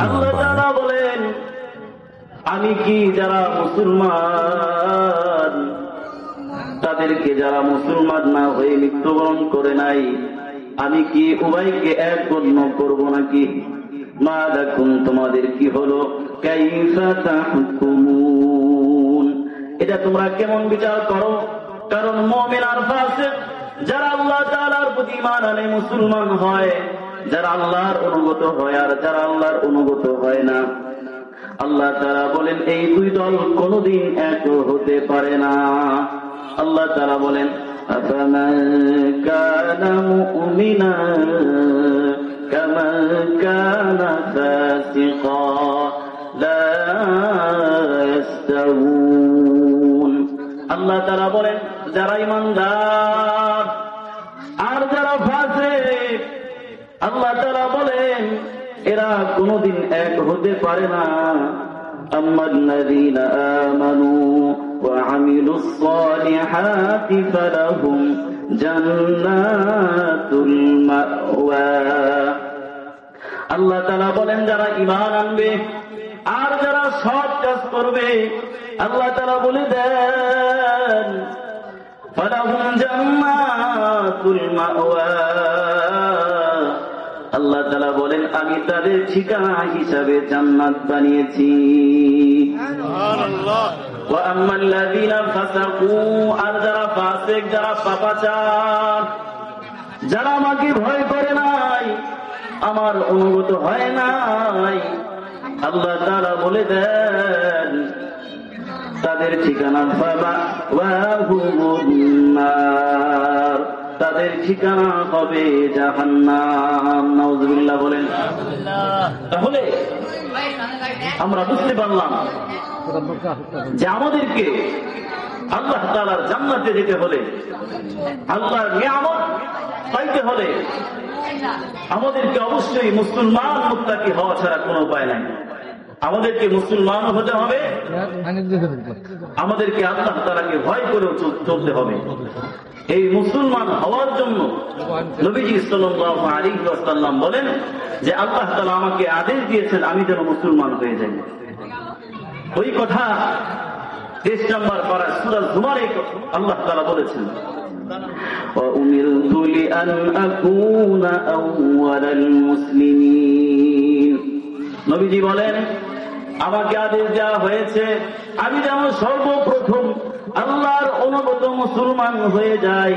আল্লাহ তাআলা বলেন, আমি কি যারা মুসলমান তাদেরকে যারা মুসলমান না হয়ে মৃত্যুবরণ করে নাই, আমি কি উভয়কে এক গণ্য করব নাকি? মা লাকুম, তোমাদের কি হলো? কাইফা তাহকুমুন, এটা তোমরা কেমন বিচার করো? কারণ মুমিন আর ফাসিক যারা আল্লাহ তাআলার প্রতি ঈমান আনে মুসলমান হয়, যারা আল্লাহর অনুগত হয় আর যারা আল্লাহর অনুগত হয় না, আল্লাহ তাআলা বলেন এই দুই দল কোনদিন এক হতে পারে না। আল্লাহ তাআলা বলেন, আফামান কানা মুমিনান কামান কানা ফাসিকা লা ইয়াস্তাউন। আল্লাহ তাআলা বলেন, যারা ঈমানদার আর যারা ফাসিক, আল্লাহ তাআলা বলেন এরা কোনদিন এক হতে পারে না। আম্মাল্লাযীনা আমানু ওয়া আমিলুস সালিহাতি ফালাহুম জান্নাতুল মাওয়া। আল্লাহ তাআলা বলেন যারা ঈমান আনবে আর যারা সৎ কাজ করবে, আল্লাহ তাআলা বলে দেন ফালাহুম জান্নাতুল মাওয়া। আল্লাহ তাআলা বলেন আমি তাদের ঠিকানা হিসাবে জান্নাত বানিয়েছি। সুবহানাল্লাহ। ওয়া আম্মাল্লাযীনা ফাসাকু, আর যারা ফাসিক, যারা পাপাচার, যারা আমাকে ভয় করে নাই, আমার অনুগত হয় নাই, আল্লাহ তাআলা বলে দেন তাদের ঠিকানা ফামাওয়াহুমুন নার, তাদের ঠিকানা হবে জাহান্নাম। নাউযুবিল্লাহ বলেন। তাহলে আমরা বুঝতে পারলাম যে আমাদেরকে আল্লাহ তাআলার জান্নাতে যেতে হলে, আল্লাহর নিয়ামত পাইতে হলে আমাদেরকে অবশ্যই মুসলমান মুত্তাকি হওয়া ছাড়া কোনো উপায় নাই। আমাদেরকে মুসলমান হতে হবে, আমাদেরকে আল্লাহ তাআলাকে ভয় করে চলতে হবে। এই মুসলমান হওয়ার জন্য নবীজি সাল্লাল্লাহু আলাইহি ওয়াসাল্লাম বলেন যে আল্লাহ তাআলা আমাকে আদেশ দিয়েছেন আমি যেন মুসলমান হয়ে যাই। ওই কথা 23 নম্বর পারা সূরা জুমারে আল্লাহ তাআলা বলেছেন, ওয়া উমিরতু লিআন আকুনা আউওয়ালাল মুসলিমিন। নবীজি বলেন আমাকে আদেশ দেওয়া হয়েছে আমি যেন সর্বপ্রথম আল্লাহর অনুগত মুসলমান হয়ে যাই।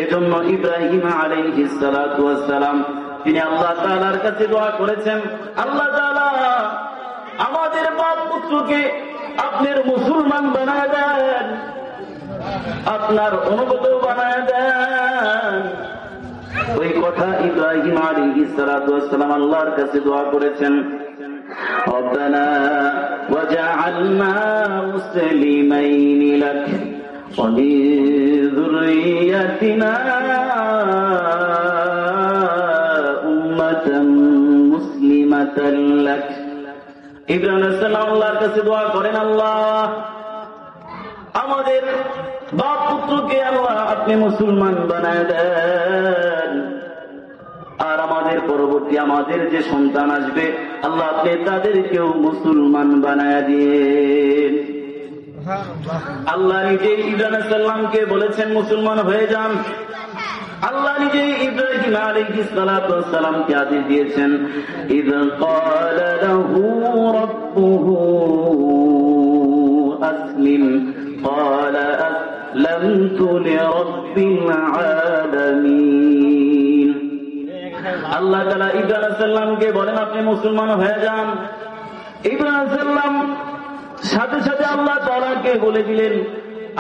এজন্য ইব্রাহিম আলাইহিস সালাতু ওয়াস সালাম তিনি আল্লাহ তাআলার কাছে দোয়া করেছেন, আল্লাহ তাআলা আমাদের বাপ পুত্রকে আপনার মুসলমান বানায় দেন, আপনার অনুগত বানায় দেন। ওই কথা ইব্রাহিম আলাইহিস সালাতু ওয়াস সালাম আল্লাহর কাছে দোয়া করেছেন, ربنا وجعلنا مسلمين لك ومن ذريتنا أمة مسلمة لك। ইব্রাহিম আলাইহিস সালাম আল্লাহর কাছে দোয়া করেন, আল্লাহ আমাদের বাপ পুত্রকে আল্লাহ আপনি মুসলমান বানায় দেন, আর আমাদের পরবর্তী আমাদের যে সন্তান আসবে আল্লাহ আপনি তাদেরকেও মুসলমান বানায় দিন। আল্লাহ নিজেই ইব্রাহিম আলাইহিস সালামকে বলেছেন মুসলমান হয়ে যান। আল্লাহ নিজেই ইব্রাহিম আলাইহিস সালাতু ওয়াস সালামকে আদেশ দিয়েছেন, ইয ক্বালা লাহু রাব্বুহু আসলিম ক্বালা আসলামতু লিরাব্বিল আলামিন। আল্লাহ তাআলা ইব্রাহিম আলাইহিস সালামকে বলেন আপনি মুসলমান হয়ে যান। ইব্রাহিম আলাইহিস সালাম সাথে সাথে আল্লাহ তাআলাকে বলে দিলেন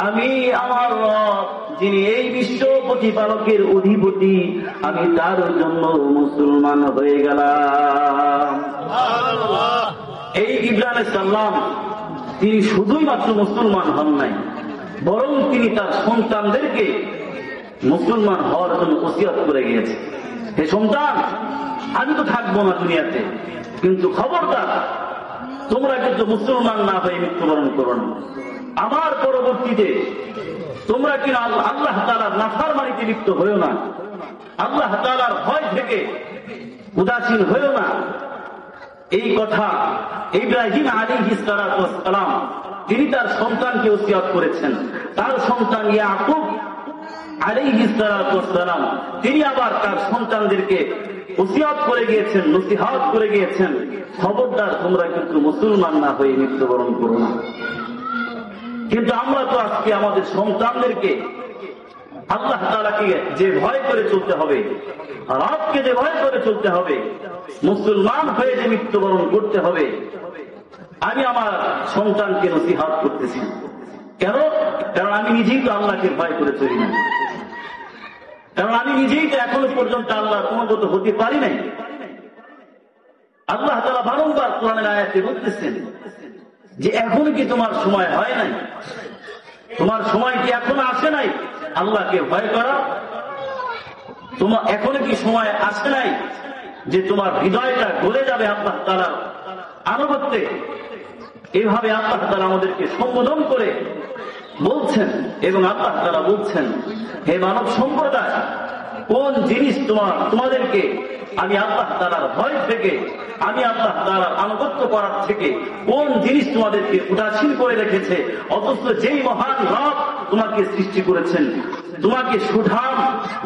আমি আমার রব যিনি এই বিশ্ব প্রতিপালকের অধিপতি, আমি তার জন্য মুসলমান হয়ে গেলাম। সুবহানাল্লাহ। এই ইব্রাহিম আলাইহিস সালাম তিনি শুধুই মাত্র মুসলমান হন নাই, বরং তিনি তার সন্তানদেরকে মুসলমান হওয়ার জন্য ওসিয়ত করে গিয়েছে, হে সন্তান আমি তো থাকবো না দুনিয়াতে, কিন্তু খবরদার তোমরা কিন্তু মুসলমান না হয়ে মৃত্যুবরণ করো না। আমার পরবর্তীতে তোমরা কিনা আল্লাহ তাআলার নাফরমানিতে লিপ্ত হয়েও না। আল্লাহ তাআলার ভয় থেকে উদাসীন হয়েও না। এই কথা ইব্রাহিম আলাইহিস সালাম তিনি তার সন্তানকে ওসিয়ত করেছেন। তার সন্তান ইয়াকুব আলাইহিস সালাম তিনি আবার তার সন্তানদেরকে ওসিয়ত করে গিয়েছেন, নসিহত করে গিয়েছেন, খবরদার তোমরা কিন্তু মুসলমান না হয়ে মৃত্যুবরণ করো না। কিন্তু আমরা তো আজকে আমাদের সন্তানদেরকে আল্লাহ তাআলাকে যে ভয় করে চলতে হবে, রবকে যে ভয় করে চলতে হবে, মুসলমান হয়ে যে মৃত্যুবরণ করতে হবে, আমি আমার সন্তানকে নসিহত করতেছি। কেন? কারণ আমি নিজেই তো আল্লাহকে ভয় করে চলি না। কারণ আমি নিজেই তো এখনো পর্যন্ত আল্লাহর অনুগত হতে পারি নাই। আল্লাহ তাআলা বারংবার কোরআনের আয়াতে বলতেছেন যে এখনো কি তোমার সময় হয় নাই? তোমার সময় কি এখনো আসে নাই আল্লাহকে ভয় করা? তোমার এখনো কি সময় আসে নাই যে তোমার হৃদয়টা গলে যাবে আল্লাহ তাআলার আনুগত্যে? এইভাবে আল্লাহ তাআলা আমাদেরকে সম্বোধন করে বলছেন এবং আল্লাহ তাআলা বলছেন, হে মানব সম্প্রদায়, কোন জিনিস তোমাদেরকে আমি আল্লাহ তাআলার ভয় থেকে, আমি আল্লাহ তাআলার আনুগত্য করার থেকে কোন জিনিস তোমাদেরকে উদাসীন করে রেখেছে? অথচ যেই মহান রব তোমাকে সৃষ্টি করেছেন, তোমাকে সুঠাম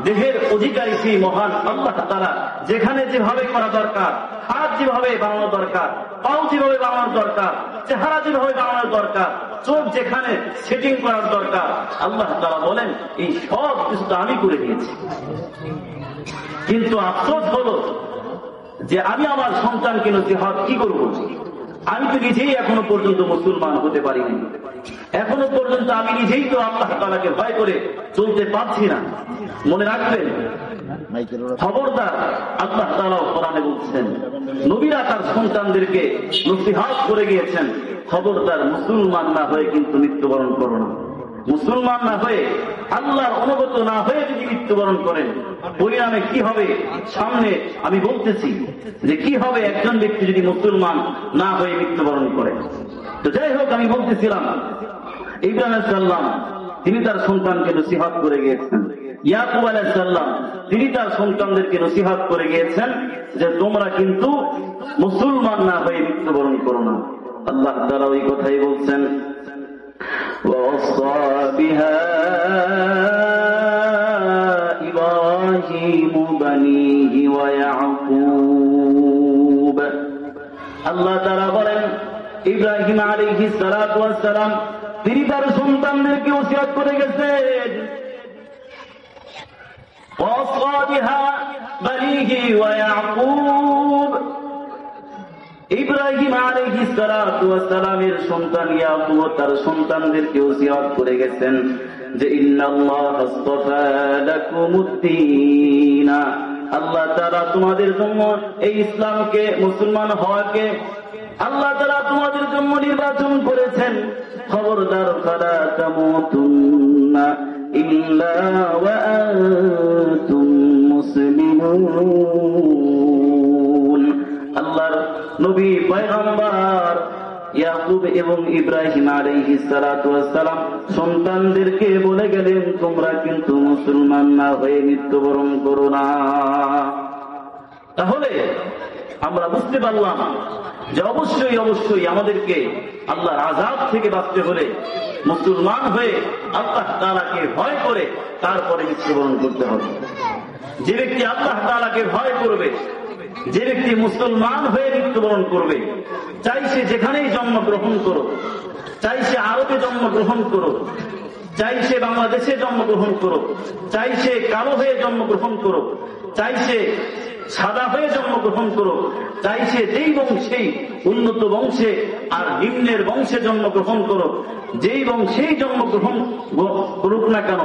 দেহের অধিকারী সেই মহান আল্লাহ তাআলা যেখানে যেভাবে করা দরকার, হাত যেভাবে বানানো দরকার, পাও যেভাবে বানানোর দরকার, চেহারা যেভাবে বানানোর দরকার, চোখ যেখানে সেটিং করার দরকার, আল্লাহ তাআলা বলেন এই সব কিছু তো আমি করে দিয়েছি। কিন্তু আফসোস হলো যে আমি আমার সন্তানকে নসিহত কি করব? আমি তো নিজেই এখনো পর্যন্ত মুসলমান হতে পারিনি। এখনো পর্যন্ত আমি নিজেই তো আল্লাহ তাআলাকে ভয় করে চলতে পারছি না। মনে রাখবেন, খবরদার, আল্লাহ তাআলা কোরআনে বলছেন, নবীরা তার সন্তানদেরকে নসিহত করে গিয়েছেন, খবরদার মুসলমান না হয়ে কিন্তু মৃত্যুবরণ করো না। মুসলমান না হয়ে, আল্লাহর অনুগত না হয়ে যদি মৃত্যুবরণ করেন, পরিণামে কি হবে সামনে আমি বলতেছি যে কি হবে একজন ব্যক্তি যদি মুসলমান না হয়ে মৃত্যুবরণ করে। তো যাই হোক, আমি বলতেছিলাম ইব্রাহিম আলাইহিস সালাম তিনি তার সন্তানকে নসিহত করে গিয়েছেন। ইয়াকুব আলাইহিস সালাম তিনি তার সন্তানদেরকে নসিহত করে গিয়েছেন যে তোমরা কিন্তু মুসলমান না হয়ে মৃত্যুবরণ করো না। আল্লাহ তাআলা ওই কথাই বলছেন, وَوَصَّى بِهَا إِبْرَاهِيمُ بَنِيهِ وَيَعْقُوبَ। আল্লাহ তাআলা বলেন, ইব্রাহিম আলাইহিস সালাতু ওয়াস সালাম তিনি তার সন্তানদেরকে ওসিয়ত করে গেছেন, وَوَصَّى بِهَا بَنِيهِ وَيَعْقُوبَ। ইব্রাহিম আলাইহিস সালাতু ওয়াস সালামের সন্তান ইয়াকুব তার সন্তানদেরকে ওসিয়ত করে গেছেন যে ইন্নাল্লাহা আস্তাফা লাকুমুদ্দীন, আল্লাহ তাআলা তোমাদের জন্য এই ইসলামকে, মুসলমান হওয়াকে আল্লাহ তাআলা তোমাদের জন্য নির্বাচন করেছেন। খবরদার, ফালা তামুতুন্না ইল্লা ওয়া আনতুম মুসলিমুন। আল্লাহর নবী পয়গম্বর ইয়াকুব এবং ইব্রাহিম আলাইহিস সালাতু ওয়াস সালাম সন্তানদেরকে বলে গেলেন, তোমরা কিন্তু মুসলমান না হয়ে মৃত্যুবরণ করো না। তাহলে আমরা বুঝতে পারলাম যে অবশ্যই অবশ্যই আমাদেরকে আল্লাহর আযাব থেকে বাঁচতে হলে মুসলমান হয়ে আল্লাহ তাআলাকে ভয় করে তারপরে মৃত্যুবরণ করতে হবে। যে ব্যক্তি আল্লাহ তাআলাকে ভয় করবে, যে ব্যক্তি মুসলমান হয়ে মৃত্যুবরণ করবে, চাই সে যেখানেই জন্মগ্রহণ করো, চাই সে আরবে জন্মগ্রহণ করো, চাই সে বাংলাদেশে জন্মগ্রহণ করো, চাই সে কালো হয়ে জন্মগ্রহণ করো, চাই সে সাদা হয়ে জন্মগ্রহণ করো, চাই সে যেই বংশেই, উন্নত বংশে আর নিম্নের বংশে জন্মগ্রহণ করো, যেই বংশেই জন্মগ্রহণ করুক না কেন,